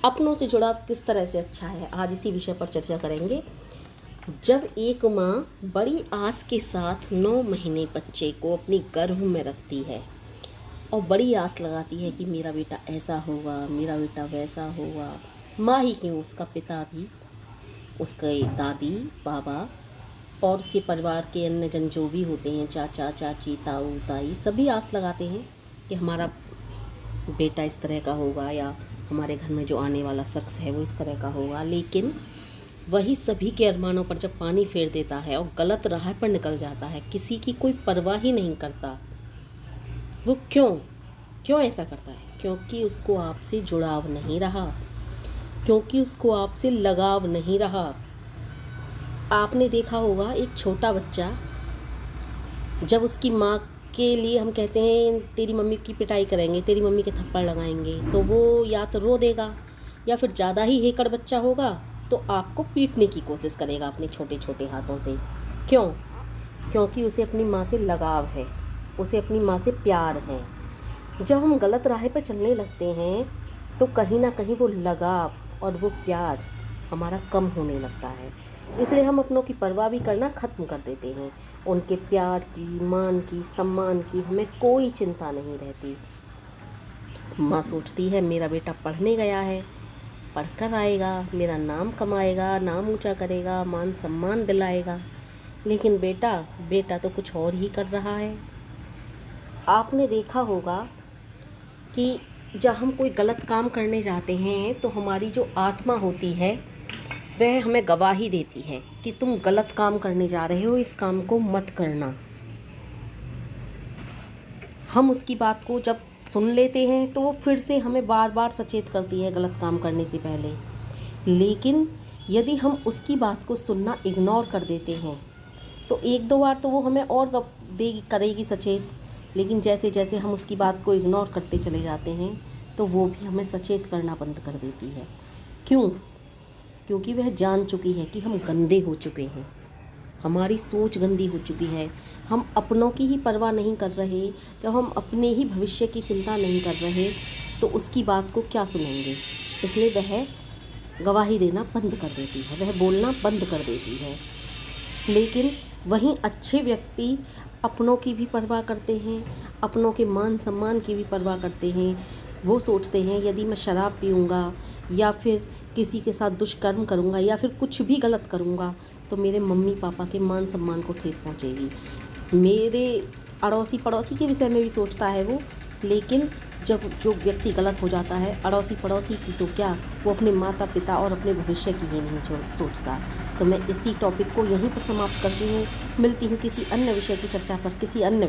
अपनों से जुड़ाव किस तरह से अच्छा है, आज इसी विषय पर चर्चा करेंगे। जब एक माँ बड़ी आस के साथ 9 महीने बच्चे को अपनी गर्भ में रखती है और बड़ी आस लगाती है कि मेरा बेटा ऐसा होगा, मेरा बेटा वैसा होगा, माँ ही क्यों, उसका पिता भी, उसके दादी बाबा और उसके परिवार के अन्य जन जो भी होते हैं, चाचा चाची ताऊ ताई, सभी आस लगाते हैं कि हमारा बेटा इस तरह का होगा या हमारे घर में जो आने वाला शख्स है वो इस तरह का होगा। लेकिन वही सभी के अरमानों पर जब पानी फेर देता है और गलत राह पर निकल जाता है, किसी की कोई परवाह ही नहीं करता, वो क्यों ऐसा करता है? क्योंकि उसको आपसे जुड़ाव नहीं रहा, क्योंकि उसको आपसे लगाव नहीं रहा। आपने देखा होगा एक छोटा बच्चा, जब उसकी माँ के लिए हम कहते हैं तेरी मम्मी की पिटाई करेंगे, तेरी मम्मी के थप्पड़ लगाएंगे, तो वो या तो रो देगा या फिर ज़्यादा ही हेकड़ बच्चा होगा तो आपको पीटने की कोशिश करेगा अपने छोटे छोटे हाथों से। क्योंकि उसे अपनी माँ से लगाव है, उसे अपनी माँ से प्यार है। जब हम गलत राह पर चलने लगते हैं तो कहीं ना कहीं वो लगाव और वो प्यार हमारा कम होने लगता है, इसलिए हम अपनों की परवाह भी करना ख़त्म कर देते हैं। उनके प्यार की, मान की, सम्मान की हमें कोई चिंता नहीं रहती। माँ सोचती है मेरा बेटा पढ़ने गया है, पढ़कर आएगा, मेरा नाम कमाएगा, नाम ऊंचा करेगा, मान सम्मान दिलाएगा। लेकिन बेटा तो कुछ और ही कर रहा है। आपने देखा होगा कि जब हम कोई गलत काम करने जाते हैं तो हमारी जो आत्मा होती है वह हमें गवाही देती है कि तुम गलत काम करने जा रहे हो, इस काम को मत करना। हम उसकी बात को जब सुन लेते हैं तो वो फिर से हमें बार बार सचेत करती है गलत काम करने से पहले। लेकिन यदि हम उसकी बात को सुनना इग्नोर कर देते हैं तो एक दो बार तो वो हमें और करेगी सचेत, लेकिन जैसे जैसे हम उसकी बात को इग्नोर करते चले जाते हैं तो वो भी हमें सचेत करना बंद कर देती है। क्योंकि वह जान चुकी है कि हम गंदे हो चुके हैं, हमारी सोच गंदी हो चुकी है, हम अपनों की ही परवाह नहीं कर रहे। जब हम अपने ही भविष्य की चिंता नहीं कर रहे तो उसकी बात को क्या सुनेंगे, इसलिए वह गवाही देना बंद कर देती है, वह बोलना बंद कर देती है। लेकिन वहीं अच्छे व्यक्ति अपनों की भी परवाह करते हैं, अपनों के मान सम्मान की भी परवाह करते हैं। वो सोचते हैं यदि मैं शराब पीऊँगा या फिर किसी के साथ दुष्कर्म करूँगा या फिर कुछ भी गलत करूँगा तो मेरे मम्मी पापा के मान सम्मान को ठेस पहुँचेगी। मेरे अड़ोसी पड़ोसी के विषय में भी सोचता है वो, लेकिन जब जो व्यक्ति गलत हो जाता है, अड़ोसी पड़ोसी की तो क्या, वो अपने माता पिता और अपने भविष्य की ही नहीं सोचता। तो मैं इसी टॉपिक को यहीं पर समाप्त करती हूँ। मिलती हूँ किसी अन्य विषय की चर्चा पर, किसी अन्य